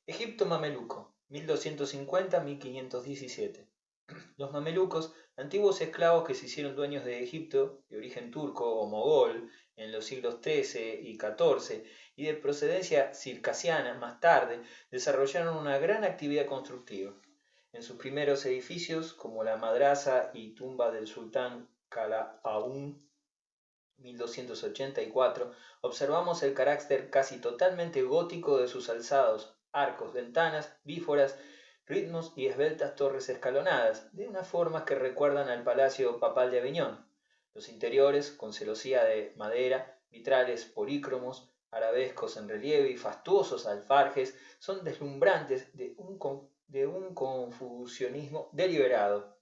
Egipto mameluco, 1250-1517. Los mamelucos, antiguos esclavos que se hicieron dueños de Egipto, de origen turco o mogol, en los siglos XIII y XIV, y de procedencia circasiana más tarde, desarrollaron una gran actividad constructiva. En sus primeros edificios, como la madrasa y tumba del sultán Qala'aún, 1284, observamos el carácter casi totalmente gótico de sus alzados, arcos, ventanas, bíforas, ritmos y esbeltas torres escalonadas, de una forma que recuerdan al Palacio Papal de Aviñón. Los interiores, con celosía de madera, vitrales polícromos, arabescos en relieve y fastuosos alfarjes, son deslumbrantes de un confucianismo deliberado.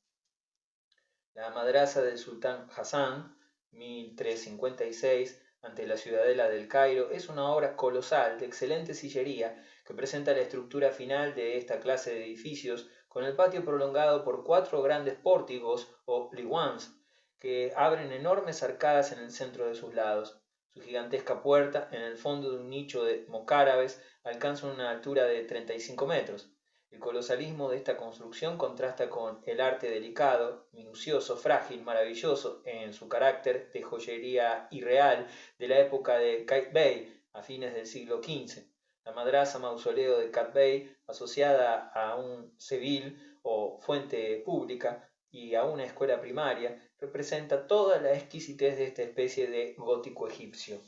La madrasa del sultán Hassan, 1356, ante la ciudadela del Cairo, es una obra colosal de excelente sillería que presenta la estructura final de esta clase de edificios, con el patio prolongado por 4 grandes pórticos o liwans que abren enormes arcadas en el centro de sus lados. Su gigantesca puerta, en el fondo de un nicho de mocárabes, alcanza una altura de 35 metros. El colosalismo de esta construcción contrasta con el arte delicado, minucioso, frágil, maravilloso en su carácter de joyería irreal de la época de Qaitbay, a fines del siglo XV. La madrasa mausoleo de Qaitbay, asociada a un sevil o fuente pública y a una escuela primaria, representa toda la exquisitez de esta especie de gótico egipcio.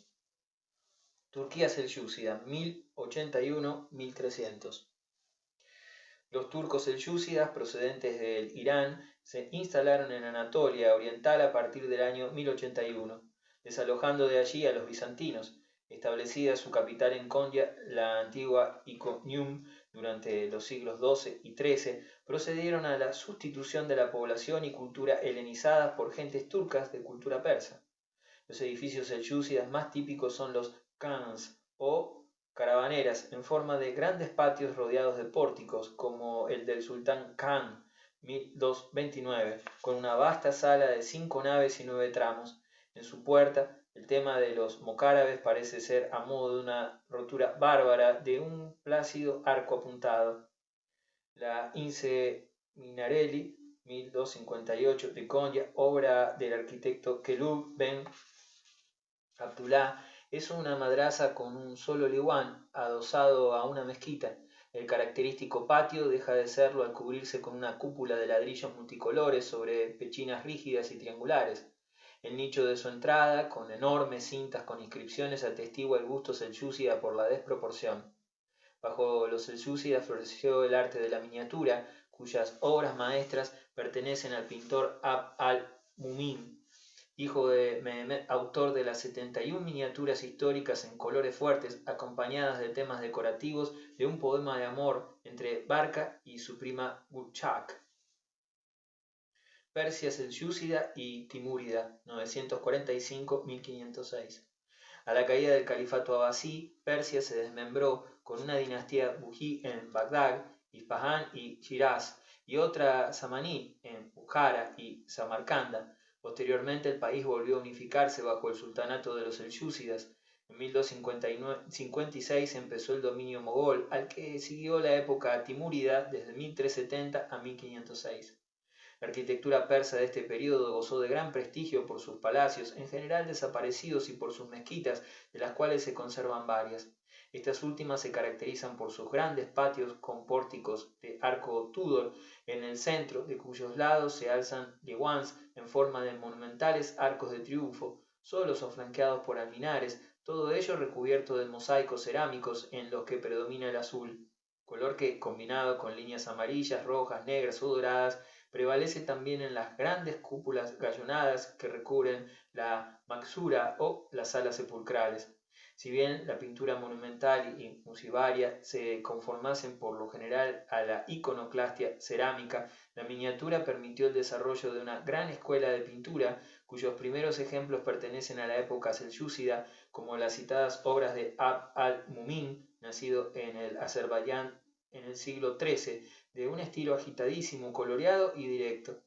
Turquía selyúcida, 1081-1300. Los turcos selyúcidas, procedentes del Irán, se instalaron en Anatolia Oriental a partir del año 1081, desalojando de allí a los bizantinos. Establecida su capital en Konya, la antigua Iconium, durante los siglos XII y XIII, procedieron a la sustitución de la población y cultura helenizadas por gentes turcas de cultura persa. Los edificios selyúcidas más típicos son los khans o caravaneras en forma de grandes patios rodeados de pórticos, como el del sultán Khan, 1229, con una vasta sala de 5 naves y 9 tramos. En su puerta, el tema de los mocárabes parece ser a modo de una rotura bárbara de un plácido arco apuntado. La Ince Minarelli, 1258, de Konya, obra del arquitecto Kelub Ben Abdullah, es una madrasa con un solo liwán adosado a una mezquita. El característico patio deja de serlo al cubrirse con una cúpula de ladrillos multicolores sobre pechinas rígidas y triangulares. El nicho de su entrada, con enormes cintas con inscripciones, atestigua el gusto selyúcida por la desproporción. Bajo los selyúcidas floreció el arte de la miniatura, cuyas obras maestras pertenecen al pintor Abd al-Mumin, hijo de Mehmed, autor de las 71 miniaturas históricas en colores fuertes, acompañadas de temas decorativos de un poema de amor entre Barca y su prima Gulchak. Persia selyúcida y timúrida, 945-1506. A la caída del califato abasí, Persia se desmembró con una dinastía bují en Bagdad, Isfahán y Shiraz, y otra samaní en Bukhara y Samarcanda. Posteriormente el país volvió a unificarse bajo el sultanato de los selyúcidas. En 1256 empezó el dominio mogol, al que siguió la época timúrida desde 1370 a 1506. La arquitectura persa de este periodo gozó de gran prestigio por sus palacios, en general desaparecidos, y por sus mezquitas, de las cuales se conservan varias. Estas últimas se caracterizan por sus grandes patios con pórticos de arco Tudor en el centro, de cuyos lados se alzan liwans en forma de monumentales arcos de triunfo, solos o flanqueados por alminares, todo ello recubierto de mosaicos cerámicos en los que predomina el azul, color que, combinado con líneas amarillas, rojas, negras o doradas, prevalece también en las grandes cúpulas gallonadas que recubren la maxura o las salas sepulcrales. Si bien la pintura monumental y musivaria se conformasen por lo general a la iconoclastia cerámica, la miniatura permitió el desarrollo de una gran escuela de pintura, cuyos primeros ejemplos pertenecen a la época selyúcida, como las citadas obras de Abd al-Mumin, nacido en el Azerbaiyán en el siglo XIII, de un estilo agitadísimo, coloreado y directo.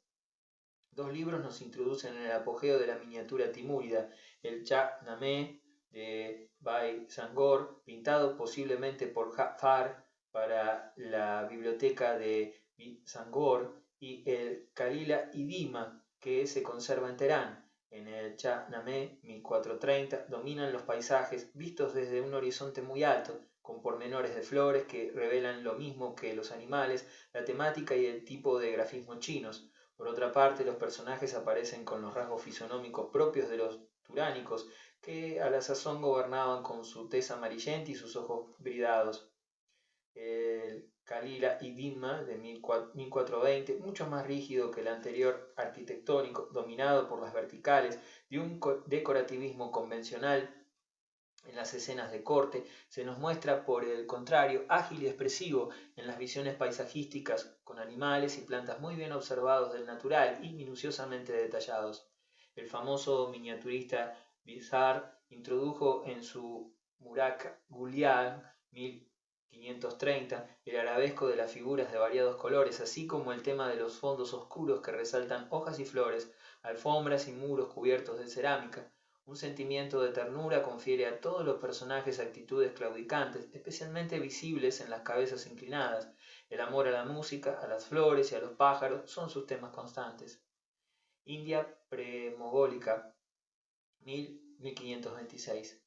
Dos libros nos introducen en el apogeo de la miniatura timúrida: el Shahnameh de Baysangor, pintado posiblemente por Ja'far para la biblioteca de Bithangor, y el Kalila Idima, que se conserva en Teherán. En el Shahnameh 1430 dominan los paisajes vistos desde un horizonte muy alto, con pormenores de flores que revelan lo mismo que los animales, la temática y el tipo de grafismo chinos. Por otra parte, los personajes aparecen con los rasgos fisonómicos propios de los turánicos, que a la sazón gobernaban con su tez amarillenta y sus ojos bridados. El Kalila Idima de 1420, mucho más rígido que el anterior arquitectónico, dominado por las verticales de un decorativismo convencional en las escenas de corte, se nos muestra por el contrario ágil y expresivo en las visiones paisajísticas, con animales y plantas muy bien observados del natural y minuciosamente detallados. El famoso miniaturista Bizarre introdujo en su Murak Gulian 1530 el arabesco de las figuras de variados colores, así como el tema de los fondos oscuros que resaltan hojas y flores, alfombras y muros cubiertos de cerámica. Un sentimiento de ternura confiere a todos los personajes actitudes claudicantes, especialmente visibles en las cabezas inclinadas. El amor a la música, a las flores y a los pájaros son sus temas constantes. India premogólica, 1526.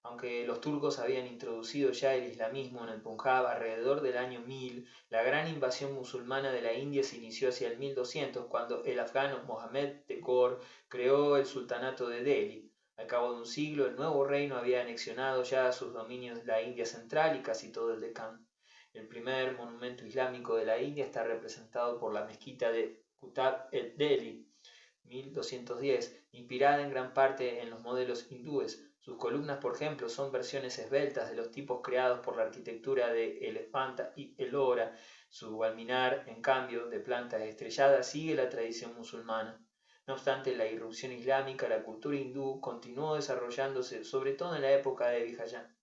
Aunque los turcos habían introducido ya el islamismo en el Punjab alrededor del año 1000, la gran invasión musulmana de la India se inició hacia el 1200, cuando el afgano Mohammed de Ghor creó el sultanato de Delhi. Al cabo de un siglo, el nuevo reino había anexionado ya a sus dominios la India central y casi todo el Deccan. El primer monumento islámico de la India está representado por la mezquita de Qutb el-Delhi, 1210, inspirada en gran parte en los modelos hindúes. Sus columnas, por ejemplo, son versiones esbeltas de los tipos creados por la arquitectura de Elephanta y Ellora. Su alminar, en cambio, de planta estrellada, sigue la tradición musulmana. No obstante la irrupción islámica, la cultura hindú continuó desarrollándose, sobre todo en la época de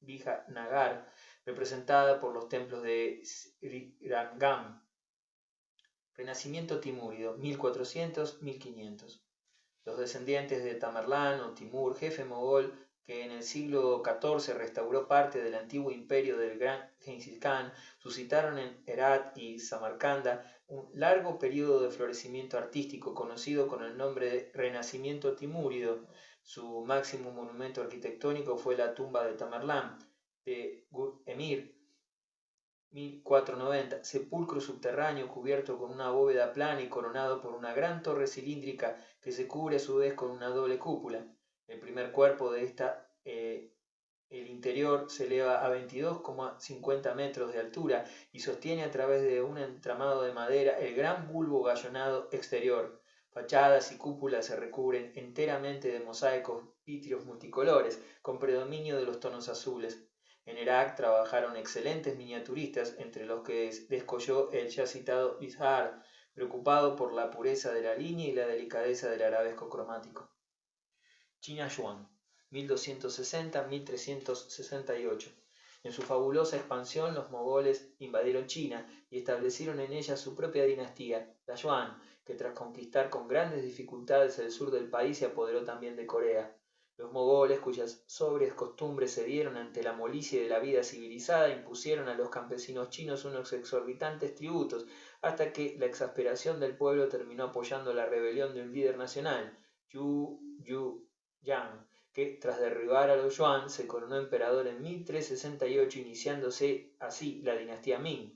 Vijayanagar, representada por los templos de Srirangam. Renacimiento timúrido, 1400-1500. Los descendientes de Tamerlán o Timur, jefe mogol que en el siglo XIV restauró parte del antiguo imperio del gran Genghis Khan, suscitaron en Herat y Samarcanda un largo periodo de florecimiento artístico conocido con el nombre de Renacimiento Timúrido. Su máximo monumento arquitectónico fue la tumba de Tamerlán, de Gur-Emir, 1490, sepulcro subterráneo cubierto con una bóveda plana y coronado por una gran torre cilíndrica que se cubre a su vez con una doble cúpula. El primer cuerpo de esta, el interior, se eleva a 22,50 metros de altura y sostiene a través de un entramado de madera el gran bulbo gallonado exterior. Fachadas y cúpulas se recubren enteramente de mosaicos vítricos multicolores, con predominio de los tonos azules. En Irak trabajaron excelentes miniaturistas, entre los que descolló el ya citado Bizarre, preocupado por la pureza de la línea y la delicadeza del arabesco cromático. China Yuan, 1260-1368. En su fabulosa expansión, los mogoles invadieron China y establecieron en ella su propia dinastía, la Yuan, que tras conquistar con grandes dificultades el sur del país se apoderó también de Corea. Los mogoles, cuyas sobrias costumbres cedieron ante la molicie de la vida civilizada, impusieron a los campesinos chinos unos exorbitantes tributos, hasta que la exasperación del pueblo terminó apoyando la rebelión de un líder nacional, Yu Yang, que tras derribar a los Yuan se coronó emperador en 1368, iniciándose así la dinastía Ming.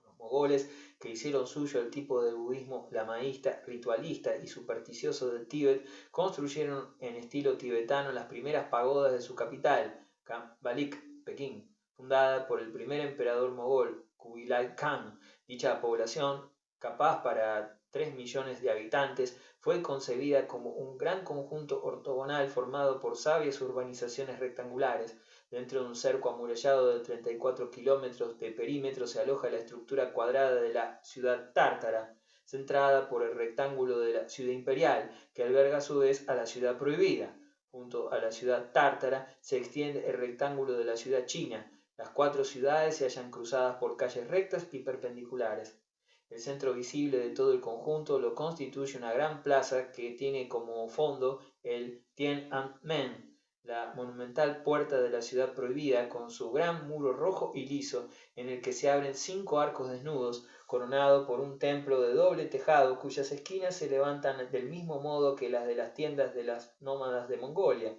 Los mogoles, que hicieron suyo el tipo de budismo lamaísta, ritualista y supersticioso del Tíbet, construyeron en estilo tibetano las primeras pagodas de su capital, Kambalik, Pekín, fundada por el primer emperador mogol, Kubilai Khan. Dicha población, capaz para 3 millones de habitantes, fue concebida como un gran conjunto ortogonal formado por sabias urbanizaciones rectangulares. Dentro de un cerco amurallado de 34 kilómetros de perímetro se aloja la estructura cuadrada de la ciudad tártara, centrada por el rectángulo de la ciudad imperial, que alberga a su vez a la ciudad prohibida. Junto a la ciudad tártara se extiende el rectángulo de la ciudad china. Las 4 ciudades se hallan cruzadas por calles rectas y perpendiculares. El centro visible de todo el conjunto lo constituye una gran plaza que tiene como fondo el Tian'anmen, la monumental puerta de la ciudad prohibida, con su gran muro rojo y liso, en el que se abren 5 arcos desnudos, coronado por un templo de doble tejado, cuyas esquinas se levantan del mismo modo que las de las tiendas de las nómadas de Mongolia.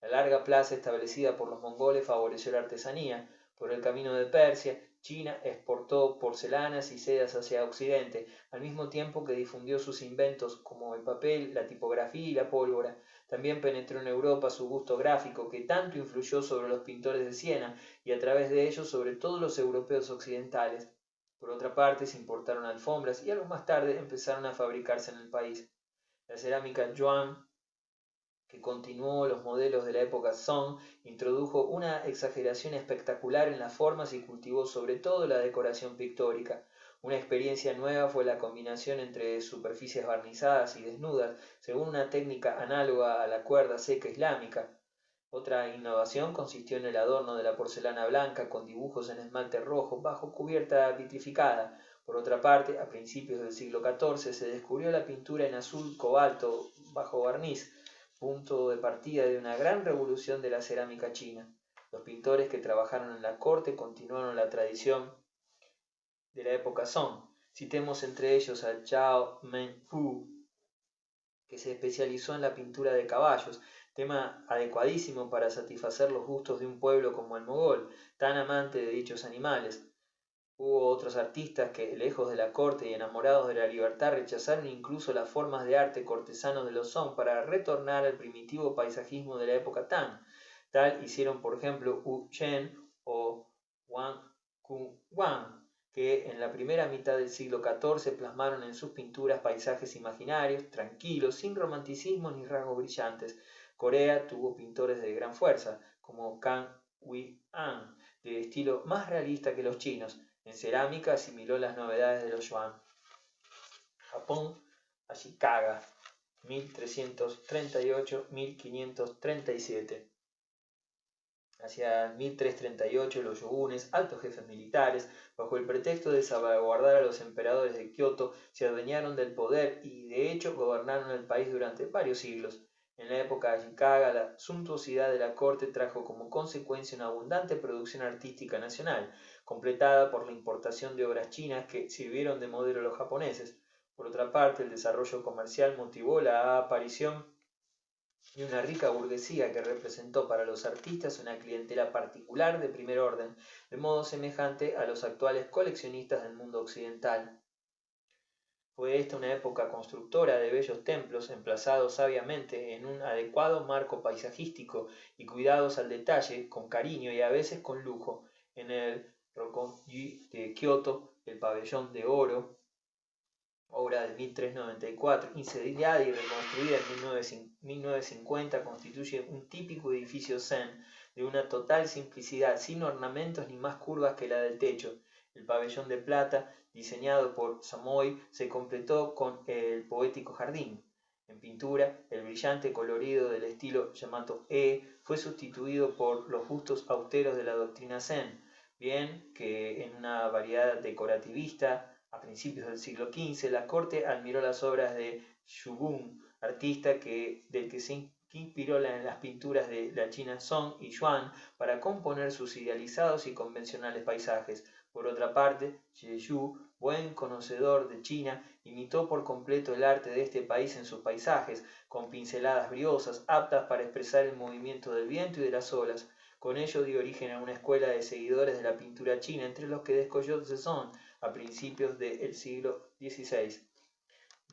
La larga plaza establecida por los mongoles favoreció la artesanía. Por el camino de Persia, China exportó porcelanas y sedas hacia Occidente, al mismo tiempo que difundió sus inventos como el papel, la tipografía y la pólvora. También penetró en Europa su gusto gráfico, que tanto influyó sobre los pintores de Siena y a través de ellos sobre todos los europeos occidentales. Por otra parte, se importaron alfombras y algo más tarde empezaron a fabricarse en el país. La cerámica Yuan, que continuó los modelos de la época Song, introdujo una exageración espectacular en las formas y cultivó sobre todo la decoración pictórica. Una experiencia nueva fue la combinación entre superficies barnizadas y desnudas, según una técnica análoga a la cuerda seca islámica. Otra innovación consistió en el adorno de la porcelana blanca con dibujos en esmalte rojo bajo cubierta vitrificada. Por otra parte, a principios del siglo XIV se descubrió la pintura en azul cobalto bajo barniz, punto de partida de una gran revolución de la cerámica china. Los pintores que trabajaron en la corte continuaron la tradición de la época Song. Citemos entre ellos a Zhao Menfu, que se especializó en la pintura de caballos, tema adecuadísimo para satisfacer los gustos de un pueblo como el mogol, tan amante de dichos animales. Hubo otros artistas que, lejos de la corte y enamorados de la libertad, rechazaron incluso las formas de arte cortesanos de los Song para retornar al primitivo paisajismo de la época Tang. Tal hicieron, por ejemplo, Wu Chen o Wang Wang, que en la primera mitad del siglo XIV plasmaron en sus pinturas paisajes imaginarios, tranquilos, sin romanticismo ni rasgos brillantes. Corea tuvo pintores de gran fuerza, como Kang Hui-an, de estilo más realista que los chinos. En cerámica asimiló las novedades de los Yuan. Japón, Ashikaga, 1338-1537. Hacia 1338 los yogunes, altos jefes militares, bajo el pretexto de salvaguardar a los emperadores de Kioto, se adueñaron del poder y de hecho gobernaron el país durante varios siglos. En la época Ashikaga, la suntuosidad de la corte trajo como consecuencia una abundante producción artística nacional, completada por la importación de obras chinas que sirvieron de modelo a los japoneses. Por otra parte, el desarrollo comercial motivó la aparición de una rica burguesía que representó para los artistas una clientela particular de primer orden, de modo semejante a los actuales coleccionistas del mundo occidental. Fue esta una época constructora de bellos templos emplazados sabiamente en un adecuado marco paisajístico y cuidados al detalle, con cariño y a veces con lujo. En el Rokkonji de Kioto, el pabellón de oro, obra de 1394, incendiada y reconstruida en 1950, constituye un típico edificio zen, de una total simplicidad, sin ornamentos ni más curvas que la del techo. El pabellón de plata, diseñado por Samoy, se completó con el poético jardín. En pintura, el brillante colorido del estilo Yamato-e fue sustituido por los gustos austeros de la doctrina zen, bien que en una variedad decorativista. A principios del siglo XV, la corte admiró las obras de Shogun, artista del que se inspiró en las pinturas de la China Song y Yuan para componer sus idealizados y convencionales paisajes. Por otra parte, Xie buen conocedor de China, imitó por completo el arte de este país en sus paisajes, con pinceladas briosas, aptas para expresar el movimiento del viento y de las olas. Con ello dio origen a una escuela de seguidores de la pintura china, entre los que descolló Zezong a principios del siglo XVI.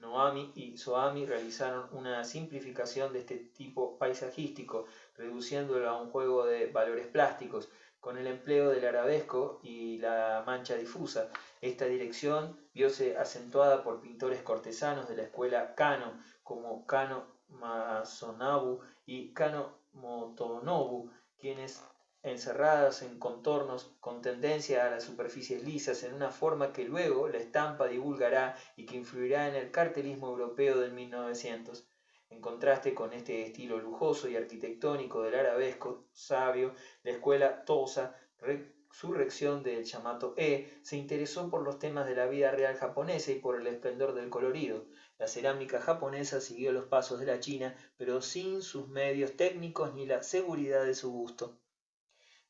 Noami y Soami realizaron una simplificación de este tipo paisajístico, reduciéndolo a un juego de valores plásticos, con el empleo del arabesco y la mancha difusa. Esta dirección viose acentuada por pintores cortesanos de la escuela Kano, como Kano Masonobu y Kano Motonobu, quienes encerradas en contornos con tendencia a las superficies lisas en una forma que luego la estampa divulgará y que influirá en el cartelismo europeo del 1900. En contraste con este estilo lujoso y arquitectónico del arabesco sabio, la escuela Tosa, resurrección del Yamato-e, se interesó por los temas de la vida real japonesa y por el esplendor del colorido. La cerámica japonesa siguió los pasos de la china, pero sin sus medios técnicos ni la seguridad de su gusto.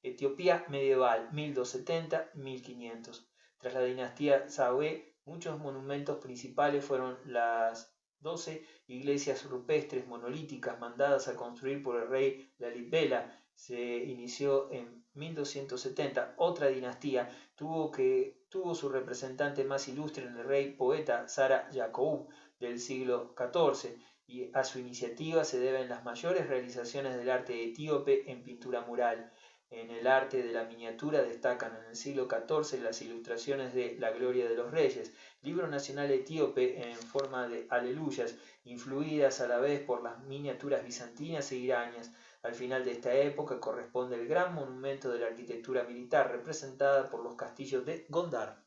Etiopía medieval, 1270-1500. Tras la dinastía Sawe, muchos monumentos principales fueron las 12 iglesias rupestres monolíticas mandadas a construir por el rey Lalibela. Se inició en 1270. Otra dinastía tuvo su representante más ilustre en el rey poeta Sara Yacoub del siglo XIV, y a su iniciativa se deben las mayores realizaciones del arte etíope en pintura mural. En el arte de la miniatura destacan en el siglo XIV las ilustraciones de La Gloria de los Reyes, libro nacional etíope en forma de aleluyas, influidas a la vez por las miniaturas bizantinas e iranias. Al final de esta época corresponde el gran monumento de la arquitectura militar, representada por los castillos de Gondar.